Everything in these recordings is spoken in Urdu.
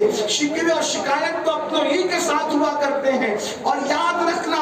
شکوے اور شکایت تو اپنوں ہی کے ساتھ ہوا کرتے ہیں. اور یاد رکھنا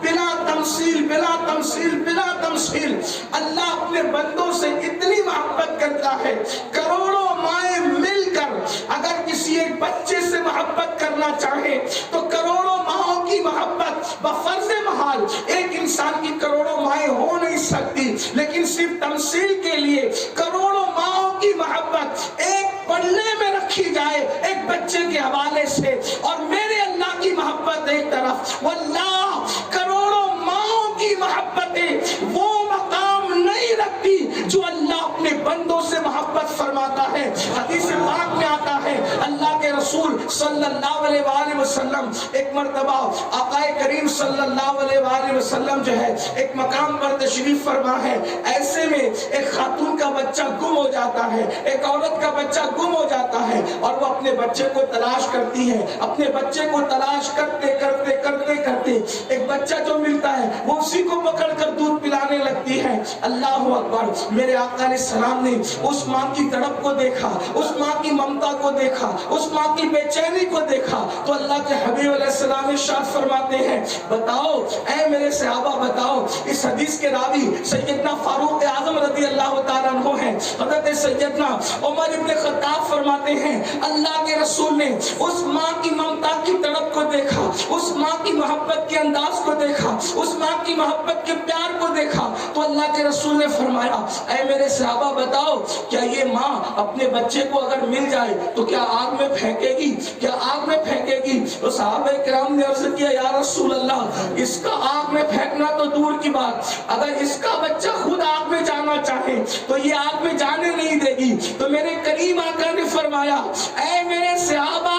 بلا تمثیل بلا تمثیل بلا تمثیل اللہ اپنے بندوں سے اتنی محبت کرتا ہے. کروڑوں مائیں مل کر اگر کسی ایک بچے سے محبت کرنا چاہے تو کروڑوں ماؤں کی محبت بفرض محال ایک انسان کی کروڑوں مائیں ہو نہیں سکتی، لیکن صرف تمثیل کے لیے کروڑوں ماؤں کی محبت ایک پلے میں رکھی جائے ایک بچے کے حوالے سے، اور میرے اللہ کی محبت ایک طرف، واللہ کروڑوں ماؤں کی محبتیں وہ مقام نہیں رکھتی جو اللہ اپنے بندوں سے محبت فرماتا ہے. حدیث پاک میں آتا ہے اللہ کے رسول صلی اللہ علیہ وآلہ وسلم ایک مرتبہ آقا کریم صلی اللہ علیہ وآلہ وسلم جو ہے ایک مقام پر تشریف فرما ہے. ایسے میں ایک خاتون کا بچہ گم ہو جاتا ہے، ایک عورت کا بچہ گم ہو جاتا ہے، اور وہ اپنے بچے کو تلاش کرتی ہے. اپنے بچے کو تلاش کرتے کرتے کرتے کرتے ایک بچہ جو ملتا ہے وہ اسی کو پکڑ کر دودھ پلانے لگتی ہے. اللہ اکبر. میرے آقا علیہ السلام نے اس ماں کی تڑپ کو دیکھا، اس ماں کی ممتا کو دیکھا، اس ماں کی بے چینی کو دیکھا تو اللہ کے حبیب علیہ السلام ارشاد فرماتے ہیں بتاؤ اے میرے صحابہ بتاؤ. اس حدیث کے راوی سیدنا فاروق اعظم رضی اللہ تعالیٰ عنہ ہیں. حضرت سیدنا عمر ابن خطاب فرماتے ہیں اللہ کے رسول نے اس ماں کی ممتا کی تڑپ کو دیکھا، اس ماں کی محبت کے انداز کو دیکھا، اس ماں کی محبت کے پیار کو دیکھا تو اللہ کے رسول نے فرمایا اے میرے صحابہ بتاؤ کیا یہ ماں اپنے بچے کو اگر مل جائے تو کیا آگ میں پھینکے گی؟ کیا آگ میں پھینکے گی؟ تو صحابہ کرام نے عرض کیا یا رسول اللہ اس کا آگ میں پھینکنا تو دور کی بات، اگر اس کا بچہ خود آگ میں جانا چاہے تو یہ آگ میں جانے نہیں دے گی. تو میرے کریم آقا نے فرمایا اے میرے صحابہ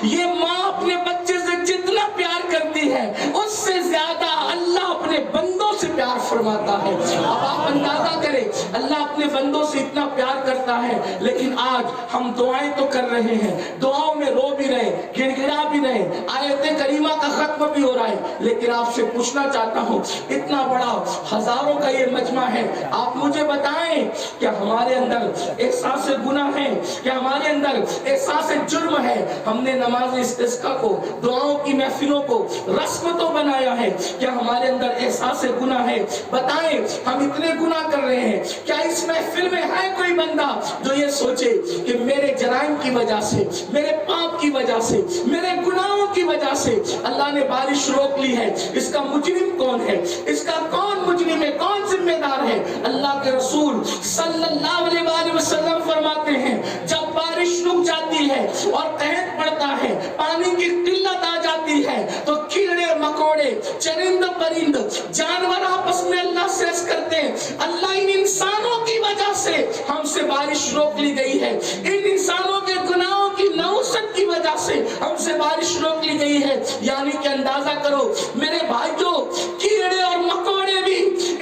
یہ ماں اپنے بچے سے جتنا پیار کرتی ہے اس سے زیادہ اللہ اپنے بندوں سے پیار فرماتا ہے. اب آپ اندازہ کریں اللہ اپنے بندوں سے اتنا پیار کرتا ہے، لیکن آج ہم دعائیں تو کر رہے ہیں، دعاؤں میں رو بھی رہے، گڑ گڑا بھی رہے، آیت کریمہ کا ختم بھی ہو رہا ہے. لیکن آپ سے پوچھنا چاہتا ہوں اتنا بڑا ہزاروں کا یہ مجمع ہے، آپ مجھے بتائیں کہ ہمارے اندر احساس گناہ ہے، کہ ہمارے اندر احساس جرم ہے؟ ہم نے نماز استسقاء کو، دعاؤں کی محفلوں کو رسم تو بنایا ہے، کیا ہمارے اندر احساس گناہ ہے؟ بتائیں ہم اتنے گناہ کر رہے ہیں، کیا اس محفل میں ہے کوئی بندہ جو یہ سوچے کہ میرے جرائم کی وجہ سے، میرے پاپ کی وجہ سے، میرے گناہوں کی وجہ سے اللہ نے بارش روک لی ہے، اس کا مجرم کون ہے؟ اس کا کون مجرم ہے؟ کون ذمہ دار ہے؟ اللہ کے رسول صلی اللہ علیہ وآلہ وسلم فرماتے ہیں جب بارش رک جاتی ہے اور قحط پڑتا ہے، پانی کی قلت آ جاتی ہے تو کیڑے مکوڑے، چرند پرند، جانور آپس میں اللہ سے عرض کرتے ہیں اللہ ان انسانوں کی وجہ سے ہم سے بارش روک لی گئی ہے، ان انسانوں کے گناہوں کی نحوست کی وجہ سے ہم سے بارش روک لی گئی ہے. یعنی کہ اندازہ کرو میرے بھائیوں کیڑے اور مکوڑے بھی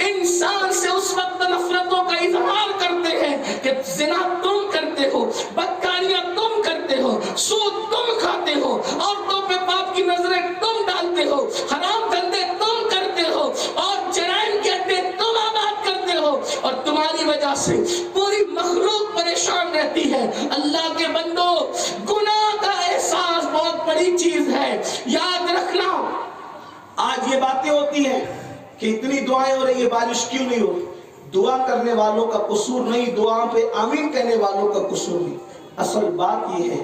انسان سے اس وقت نفرتوں کا اظہار کرتے ہیں کہ زنا تم کرتے ہو، بدکاریاں تم کرتے ہو، سود تم کھاتے ہو، عورتوں پہ پاپ کی نظریں تم ڈالتے ہو، حرام دھندے تم کرتے ہو، اور جرائم کے اڈے تم آباد کرتے ہو، اور تمہاری وجہ سے پوری مخلوق پریشان رہتی ہے. اللہ کے بندو گناہ کا احساس بہت بڑی چیز ہے، یاد رکھنا. آج یہ باتیں ہوتی ہیں کہ اتنی دعائیں ہو رہی ہے بارش کیوں نہیں ہو رہی؟ دعا کرنے والوں کا قصور نہیں، دعا پہ آمین کہنے والوں کا قصور نہیں. اصل بات یہ ہے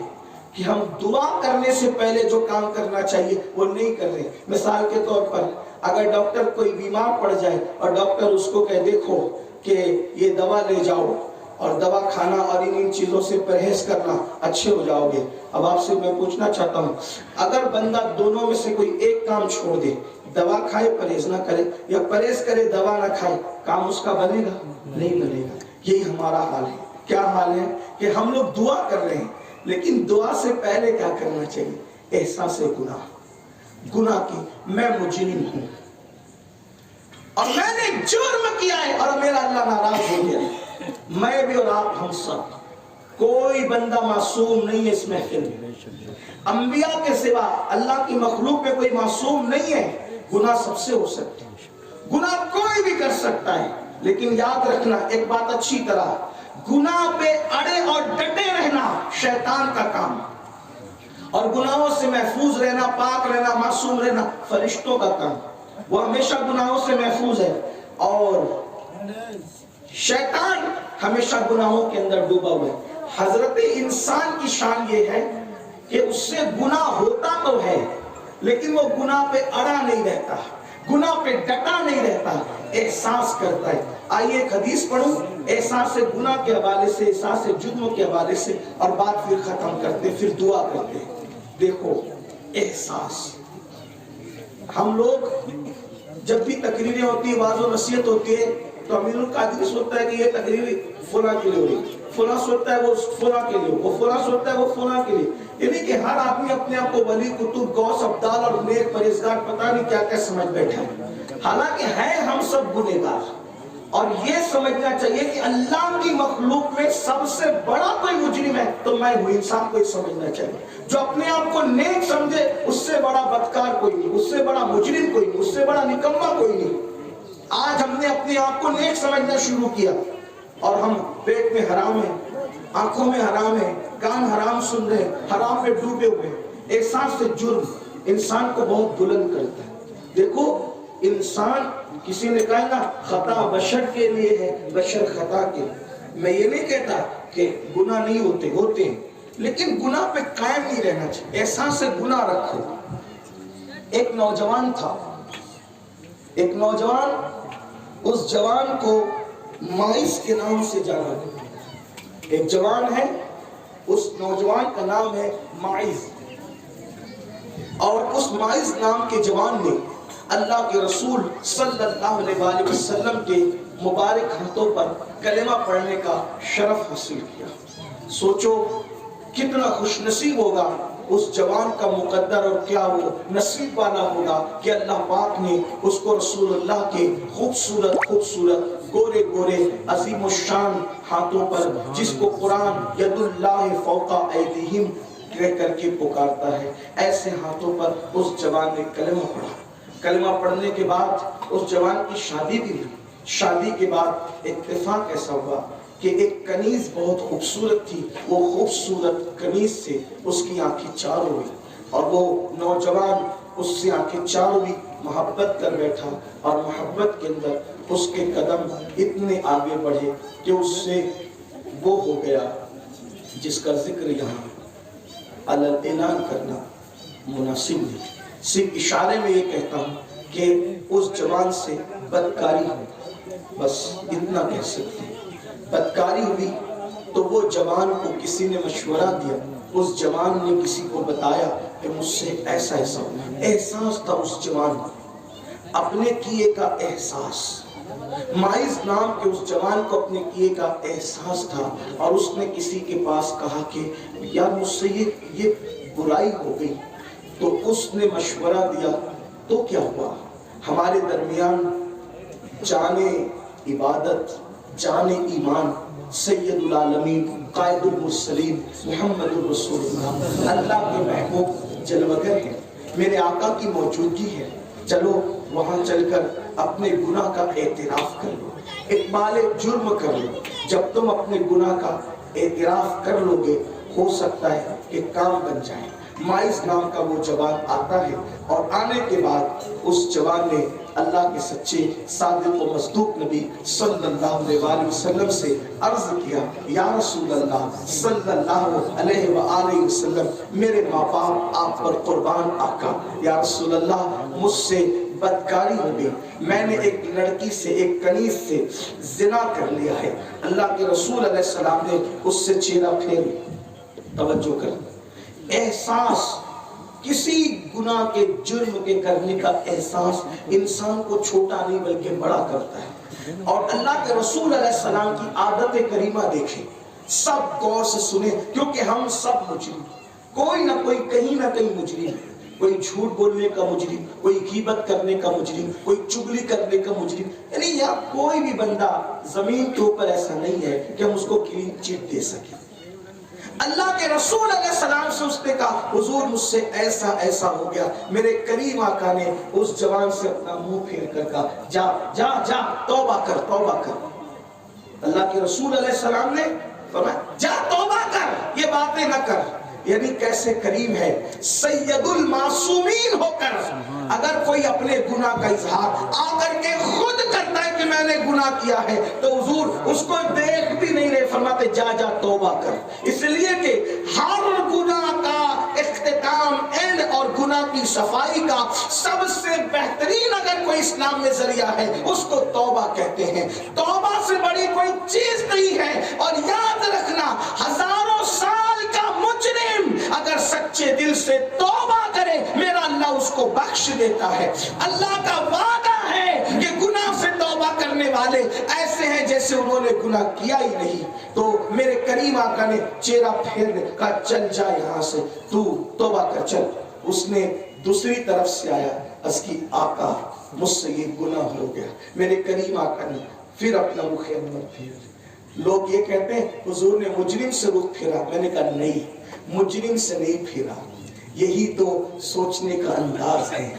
کہ ہم دعا کرنے سے پہلے جو کام کرنا چاہیے وہ نہیں کر رہے. مثال کے طور پر اگر ڈاکٹر کوئی بیمار پڑ جائے اور ڈاکٹر اس کو کہہ دیکھو کہ یہ دوا لے جاؤ اور دوا کھانا اور ان چیزوں سے پرہیز کرنا، اچھے ہو جاؤ گے. اب آپ سے میں پوچھنا چاہتا ہوں اگر بندہ دونوں میں سے کوئی ایک کام چھوڑ دے، دوا کھائے پرہیز نہ کرے، یا پرہیز کرے دوا نہ کھائے، کام اس کا بنے گا؟ نہیں بنے گا. یہی ہمارا حال ہے. کیا حال ہے کہ ہم لوگ دعا کر رہے ہیں لیکن دعا سے پہلے کیا کرنا چاہیے؟ احساس گناہ کی میں مجرم ہوں اور میں نے جرم کیا ہے اور میرا اللہ ناراض ہو گیا. میں بھی اور آپ ہم سب، کوئی بندہ معصوم نہیں ہے اس محفل میں. انبیاء کے سوا اللہ کی مخلوق میں کوئی معصوم نہیں ہے. گناہ سب سے ہو سکتے ہیں، گناہ کوئی بھی کر سکتا ہے، لیکن یاد رکھنا ایک بات اچھی طرح، گناہ پہ اڑے اور ڈٹے رہنا شیطان کا کام. اور گناہوں سے محفوظ رہنا، پاک رہنا، معصوم رہنا فرشتوں کا کام، وہ ہمیشہ گناہوں سے محفوظ ہے، اور شیطان ہمیشہ گناہوں کے اندر ڈوبا ہوا ہے۔ حضرت انسان کی شان یہ ہے کہ اس سے گناہ ہوتا تو ہے لیکن وہ گناہ پہ اڑا نہیں رہتا، گناہ پہ ڈٹا نہیں رہتا، احساس کرتا ہے۔ آئیے ایک حدیث پڑھوں احساس گناہ کے حوالے سے، احساس جرم کے حوالے سے، اور بات پھر ختم کرتے، پھر دعا کرتے۔ دیکھو احساس، ہم لوگ جب بھی تقریریں ہوتی، واعظ و نصیحت ہوتی ہے تو امیر القادری سوچتا ہے کہ یہ تقریر فلاں کے لیے ہو رہی، فلاں سوچتا ہے وہ فلاں کے لیے، وہ فلاں سوچتا ہے وہ فلاں کے لیے، یعنی کہ ہر آدمی اپنے آپ کو ولی، کتب، غوث، ابدال اور نیک پرہیزگار پتہ نہیں کیا کیا سمجھ بیٹھا ہے، حالانکہ ہے ہم سب گنہگار۔ اور یہ سمجھنا چاہیے کہ اللہ کی مخلوق میں سب سے بڑا کوئی مجرم ہے تو میں ہوں، انسان کو یہ سمجھنا چاہیے۔ جو اپنے آپ کو نیک سمجھے اس سے بڑا بدکار کوئی نہیں، اس سے بڑا مجرم کوئی نہیں، اس سے بڑا نکما کوئی نہیں۔ آج ہم نے اپنے آپ کو نیک سمجھنا شروع کیا اور ہم پیٹ میں حرام ہیں، آنکھوں میں حرام ہے، کان حرام سن رہے ہیں، حرام میں ڈوبے ہوئے ہیں۔ احساس سے جرم انسان کو بہت بلند کرتا ہے۔ دیکھو انسان، کسی نے کہا نا خطا بشر کے لیے ہے، بشر خطا کے لیے۔ میں یہ نہیں کہتا کہ گناہ نہیں ہوتے، ہوتے ہیں، لیکن گناہ پہ قائم نہیں رہنا چاہیے، احساس سے گناہ رکھو۔ ایک نوجوان تھا، ایک نوجوان، اس جوان کو مائز کے نام سے جانا گیا۔ ایک جوان ہے، اس نوجوان کا نام ہے مائز، اور اس مائز نام کے جوان نے اللہ کے رسول صلی اللہ علیہ وآلہ وسلم کے مبارک ہاتھوں پر کلمہ پڑھنے کا شرف حاصل کیا۔ سوچو کتنا خوش نصیب ہوگا اس جوان کا مقدر، اور کیا وہ نصیب والا ہوگا کہ اللہ پاک نے اس کو رسول اللہ کے خوبصورت خوبصورت گورے گورے عظیم الشان ہاتھوں پر، جس کو قرآن ید اللہ فوق ایدیہم کہہ کر کے پکارتا ہے، ایسے ہاتھوں پر اس جوان نے کلمہ پڑھا۔ کلمہ پڑھنے کے بعد اس جوان کی شادی بھی ہوئی۔ شادی کے بعد اتفاق ایسا ہوا کہ ایک کنیز بہت خوبصورت تھی، وہ خوبصورت کنیز سے اس کی آنکھیں چار ہوئی، اور وہ نوجوان اس سے آنکھیں چار ہوئی، محبت کر بیٹھا، اور محبت کے اندر اس کے قدم اتنے آگے بڑھے کہ اس سے وہ ہو گیا جس کا ذکر یہاں اعلان کرنا مناسب نہیں۔ صرف اشارے میں یہ کہتا ہوں کہ اس جوان سے بدکاری ہوئی، بس اتنا کہہ سکتے ہیں۔ بدکاری ہوئی تو وہ جوان کو کسی نے مشورہ دیا، اس جوان نے کسی کو بتایا کہ مجھ سے ایسا ایسا ہوا۔ احساس تھا اس جوان کو، اپنے کیے کا احساس۔ مائز نام کے اس جوان کو اپنے کیے کا احساس تھا، اور اس نے کسی کے پاس کہا کہ یار مجھ سے یہ برائی ہو گئی، تو اس نے مشورہ دیا تو کیا ہوا؟ ہمارے درمیان جان عبادت، جان ایمان، سید العالمین، قائد المرسلین، محمد الرسول اللہ، اللہ کے محبوب جلوگر ہیں، میرے آقا کی موجودگی ہے، چلو وہاں چل کر اپنے گناہ کا اعتراف کر لو، اقبال جرم کر لو۔ جب تم اپنے گناہ کا اعتراف کر لو گے ہو سکتا ہے کہ کام بن جائے۔ مائز نام کا وہ جوان آتا ہے، اور آنے کے بعد اس جوان نے اللہ کے سچے صادق و مصدوق نبی صلی اللہ علیہ وسلم سے عرض کیا، یا رسول اللہ صلی اللہ علیہ وآلہ وسلم، میرے ماں باپ آپ پر قربان آقا، یا رسول اللہ مجھ سے بدکاری ہو گئی، میں نے ایک لڑکی سے، ایک کنیز سے زنا کر لیا ہے۔ اللہ کے رسول علیہ السلام نے اس سے چہرہ پھیر، توجہ کر، احساس، کسی گناہ کے جرم کے کرنے کا احساس انسان کو چھوٹا نہیں بلکہ بڑا کرتا ہے۔ اور اللہ کے رسول علیہ السلام کی عادت کریمہ دیکھیں، سب غور سے سنیں، کیونکہ ہم سب مجرم، کوئی نہ کوئی کہیں نہ کہیں مجرم ہے۔ کوئی جھوٹ بولنے کا مجرم، کوئی غیبت کرنے کا مجرم، کوئی چگلی کرنے کا مجرم، یعنی یہاں کوئی بھی بندہ زمین کے اوپر ایسا نہیں ہے کہ ہم اس کو کلین چٹ دے سکیں۔ اللہ کے رسول علیہ السلام سے اس نے کہا، حضور مجھ سے ایسا ایسا ہو گیا۔ میرے کریم آقا نے اس جوان سے اپنا منہ پھیر کر کہا، جا جا جا توبہ کر، توبہ کر۔ اللہ کے رسول علیہ السلام نے فرمایا، جا توبہ کر، یہ باتیں نہ کر۔ یعنی کیسے کریم ہے، سید المعصومین ہو کر اگر کوئی اپنے گناہ کا اظہار آ کر کے خود کرتا ہے کہ میں نے گناہ کیا ہے تو حضور اس کو دیکھ بھی نہیں رہے، فرماتے جا جا توبہ کر، اس لیے کہ ہر گناہ کا اختتام اینڈ اور گناہ کی صفائی کا سب سے بہترین اگر کوئی اسلام میں ذریعہ ہے اس کو توبہ کہتے ہیں۔ توبہ سے بڑی کوئی چیز نہیں ہے، اور یاد رکھنا ہزاروں سال کا مجرم اگر سچے دل سے توبہ کرے میرا اللہ اس کو بخش دیتا ہے۔ اللہ کا وعدہ ہے کہ گناہ سے توبہ کرنے والے ایسے ہیں جیسے انہوں نے گناہ کیا ہی نہیں۔ تو میرے کریم آقا نے چہرہ پھیر کہا چل جا یہاں سے، تو توبہ کر چل۔ اس نے دوسری طرف سے آیا، اس کی آقا مجھ سے یہ گناہ ہو گیا۔ میرے کریم آقا نے پھر اپنا رخ انور پھیر۔ لوگ یہ کہتے ہیں حضور نے مجرم سے رخ پھیرا، میں نے کہا نہیں، مجرم سے نہیں پھیرا، یہی تو سوچنے کا انداز ہے۔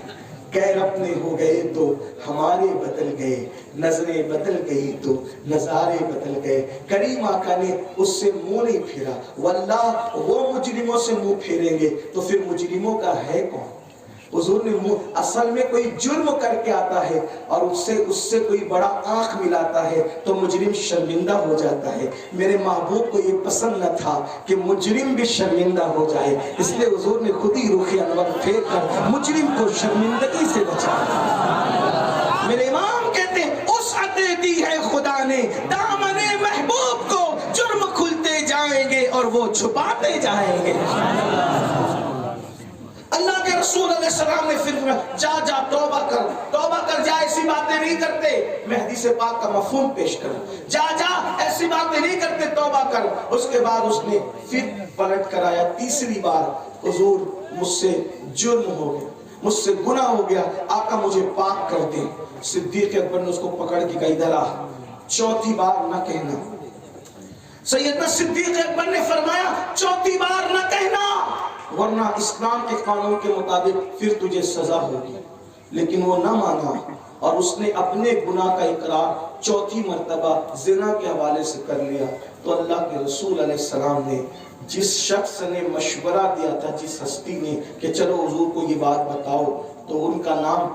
غیر اپنے ہو گئے تو ہمارے بدل گئے، نظریں بدل گئی تو نظارے بدل گئے۔ کریم آقا نے اس سے منہ نہیں پھیرا، واللہ وہ مجرموں سے منہ پھیریں گے تو پھر مجرموں کا ہے کون؟ حضور نے اصل میں کوئی جرم کر کے آتا ہے اور اس سے کوئی بڑا آنکھ ملاتا ہے تو مجرم شرمندہ ہو جاتا ہے۔ میرے محبوب کو یہ پسند نہ تھا کہ مجرم بھی شرمندہ ہو جائے، اس لیے حضور نے خود ہی رخ انور پھیر کر مجرم کو شرمندگی سے بچایا۔ میرے امام کہتے ہیں وسعت دی ہے خدا نے دامن محبوب کو، جرم کھلتے جائیں گے اور وہ چھپاتے جائیں گے۔ اللہ کے رسول علیہ السلام نے پھر جا جا توبہ کر جا، ایسی باتیں نہیں کرتے، میں حدیث پاک کا مفہوم پیش کروں، جا جا ایسی باتیں نہیں کرتے، توبہ کر۔ اس کے بعد اس نے پھر پلٹ کر آیا تیسری بار، حضور مجھ سے جرم ہو گیا، مجھ سے گناہ ہو گیا، آقا مجھے پاک کر دیں۔ صدیق اکبر نے اس کو پکڑ کے کہا ادھر آ، چوتھی بار نہ کہنا۔ سیدنا صدیق اکبر نے فرمایا چوتھی بار نہ کہنا ورنہ اسلام کے قانون کے مطابق پھر تجھے سزا ہوگی۔ لیکن وہ نہ مانا اور اس نے اپنے گناہ کا اقرار چوتھی مرتبہ زنا کے حوالے سے کر لیا۔ تو اللہ کے رسول علیہ السلام نے جس شخص نے مشورہ دیا تھا، جس ہستی نے کہ چلو حضور کو یہ بات بتاؤ، تو ان کا نام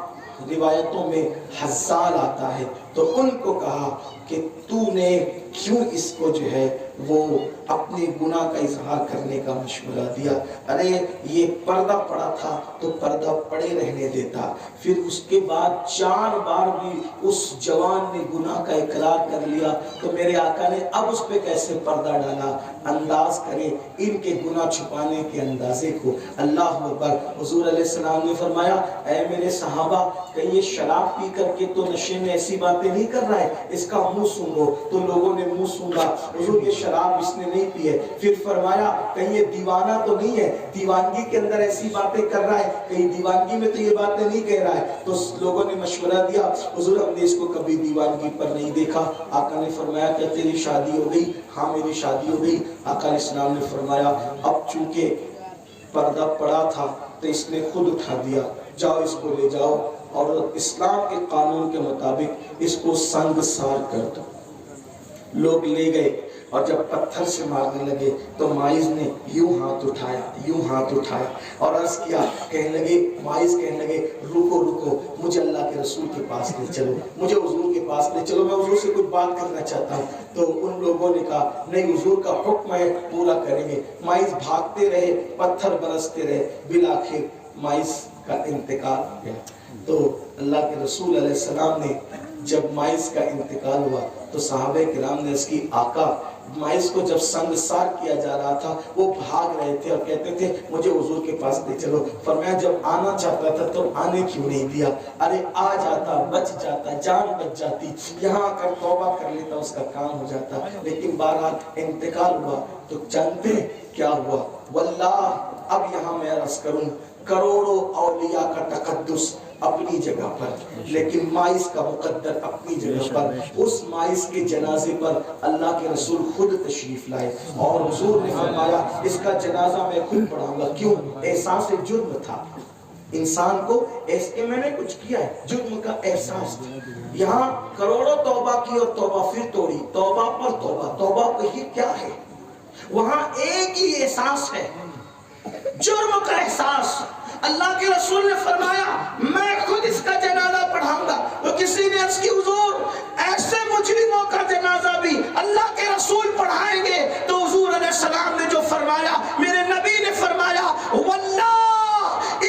روایتوں میں حزال آتا ہے، تو ان کو کہا کہ تو نے کیوں اس کو جو ہے وہ اپنے گناہ کا اظہار کرنے کا مشورہ دیا؟ ارے یہ پردہ پڑا تھا تو پردہ پڑے رہنے دیتا۔ پھر اس کے بعد 4 بار بھی اس جوان نے گناہ کا اقرار کر لیا، تو میرے آقا نے اب اس پہ کیسے پردہ ڈالا؟ انداز کرے ان کے گناہ چھپانے کے اندازے کو۔ اللہ اکبر۔ حضور علیہ السلام نے فرمایا اے میرے صحابہ، کہیں یہ شراب پی کر کے تو نشے میں ایسی باتیں نہیں کر رہا ہے، اس کا منہ سونگو۔ تو لوگوں نے منہ سونگا، حضور یہ شراب اس نے نہیں پی ہے۔ پھر فرمایا کہیں یہ دیوانہ تو نہیں ہے، دیوانگی کے اندر ایسی باتیں کر رہا ہے، کہیں دیوانگی میں تو یہ باتیں نہیں کہہ رہا ہے۔ تو لوگوں نے مشورہ دیا، حضور ہم نے اس کو کبھی دیوانگی پر نہیں دیکھا۔ آقا نے فرمایا کہ تیری شادی ہو گئی؟ ہاں میری شادی ہو گئی۔ آقا علیہ السلام نے فرمایا اب چونکہ پردہ پڑا تھا تو اس نے خود اٹھا دیا، جاؤ اس کو لے جاؤ اور اسلام کے قانون کے مطابق اس کو سنگ سار کر دو۔ لوگ لے گئے اور جب پتھر سے مارنے لگے تو مائز نے یوں ہاتھ اٹھایا اور عرض کیا، کہنے لگے مائز کہنے لگے رکو مجھے اللہ کے رسول کے پاس لے چلو، مجھے حضور کے پاس لے چلو، میں حضور سے کچھ بات کرنا چاہتا ہوں۔ تو ان لوگوں نے کہا نہیں، حضور کا حکم ہے پورا کریں گے۔ مائز بھاگتے رہے، پتھر برستے رہے، بالآخر مائز کا انتقال ہو گیا۔ تو اللہ کے رسول علیہ السلام نے جب مائز کا انتقال ہوا تو صحابہ کرام نے اس کی آقا مائز کو جب سنگ سار کیا جا رہا تھا وہ بھاگ رہے تھے اور کہتے تھے مجھے حضور کے پاس لے چلو۔ فرمایا جب آنا چاہتا تھا تو آنے کیوں نہیں دیا؟ ارے آ جاتا، بچ جاتا، جان بچ جاتی، یہاں آ کر توبہ کر لیتا، اس کا کام ہو جاتا۔ لیکن بہرحال انتقال ہوا۔ تو جانتے ہیں کیا ہوا؟ واللہ اب یہاں میں عرض کروں، کروڑوں اولیاء کا تقدس اپنی جگہ پر، لیکن مائز کا مقدر اپنی جگہ پر۔ اس مائز کے جنازے پر اللہ کے رسول خود تشریف لائے اور حضور نے فرمایا اس کا جنازہ میں خود پڑھاؤں گا۔ کیوں؟ احساس جرم تھا انسان کو، ایسے میں نے کچھ کیا ہے، جرم کا احساس تھا۔ یہاں کروڑوں توبہ کی اور توبہ پھر توڑی، توبہ پر توبہ، توبہ یہ کیا ہے؟ وہاں ایک ہی احساس ہے جرم کا احساس. اللہ کے رسول نے فرمایا میں خود اس کا جنازہ پڑھاؤں گا. تو کسی نے عرض کی حضور ایسے مجرموں کا جنازہ بھی اللہ کے رسول پڑھائیں گے؟ تو حضور علیہ السلام نے جو فرمایا, میرے نبی نے فرمایا واللہ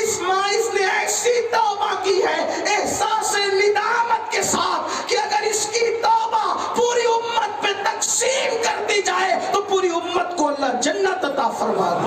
اس مائز نے ایسی توبہ کی ہے احساس ندامت کے ساتھ کہ اگر اس کی توبہ پوری امت پہ تقسیم کر دی جائے تو پوری امت کو اللہ جنت عطا فرما دے.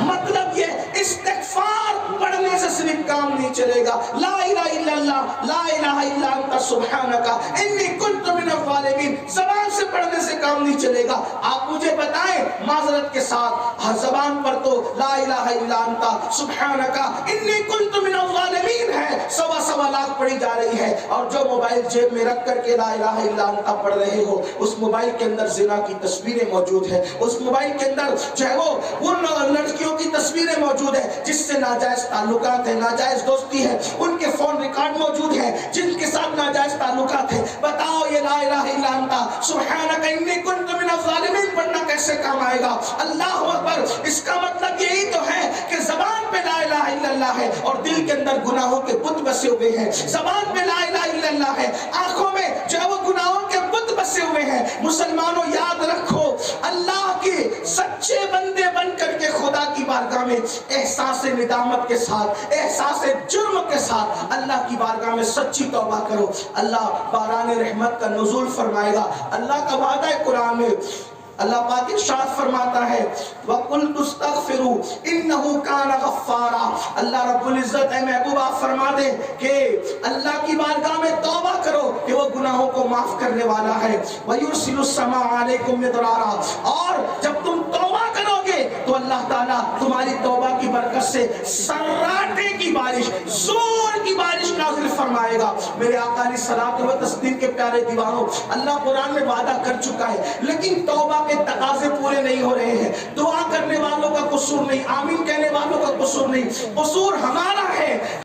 مطلب یہ استغفار پڑھنے سے صرف کام نہیں چلے گا. لا الہ الا اللہ, لا الہ الا انت سبحانک انی کنت من الظالمین زبان سے پڑھنے سے کام نہیں چلے گا. آپ مجھے بتائیں معذرت کے ساتھ, ہر زبان پر تو لا الہ الا انت سبحانک انی کنت من الظالمین ہے 1.25 لاکھ پڑھی جا رہی ہے, اور جو موبائل جیب میں رکھ کر کے لا الہ الا انت پڑھ رہے ہو اس موبائل کے اندر زنا کی تصویریں موجود ہیں, اس موبائل کے اندر جو ہے وہ لڑکیوں کی تصویریں موجود ہیں جس سے ناجائز تعلقات ہیں, ناجائز دوستی ہے, ان کے فون ریکارڈ موجود ہیں جن کے ساتھ ناجائز تعلقات ہیں. بتاؤ یہ لا الہ الا انت سبحانک انی کنت من الظالمین پڑھنا کیسے کام آئے گا؟ اللہ اکبر. اس کا مطلب یہی تو ہے کہ زبان پہ لا الہ الا اللہ ہے اور دل کے اندر گناہوں کے بت بسے ہوئے ہیں. زبان پہ لا الہ الا اللہ ہے, آنکھوں میں جو ہے وہ گناہوں کے بت بسے ہوئے ہیں. مسلمانوں یاد رکھو, اللہ کے سچے بندے بن کر کے خدا کی بارگاہ میں احساس ندامت کے ساتھ, احساس جرم کے ساتھ اللہ کی بارگاہ میں سچی توبہ کرو. اللہ باران رحمت کا نزول فرمائے گا. اللہ کا وعدہ ہے قرآن میں, اللہ پاک ارشاد فرماتا ہے وَقُلْتُ اسْتَغْفِرُوا إِنَّهُ كَانَ غَفَّارًا. اللہ رب العزت اے محبوب آپ فرما دے کہ اللہ کی بارگاہ میں توبہ کرو کہ وہ گناہوں کو معاف کرنے والا ہے. وَيُرْسِلُ السَّمَاءَ عَلَيْكُمْ مِدْرَارًا, اور جب تم توبہ کرو گے تو اللہ تعالیٰ تمہاری توبہ کی برکت سے سراٹے کی بارش, زور کی بارش نازل فرمائے گا. میرے آقا علیہ الصلوۃ والتسلیم کے پیارے دیوانوں, اللہ قرآن میں وعدہ کر چکا ہے لیکن توبہ کے تقاضے پورے نہیں ہو رہے ہیں. دعا کرنے والوں کا قصور نہیں, آمین کہنے والوں کا قصور نہیں, قصور ہمارا ہے.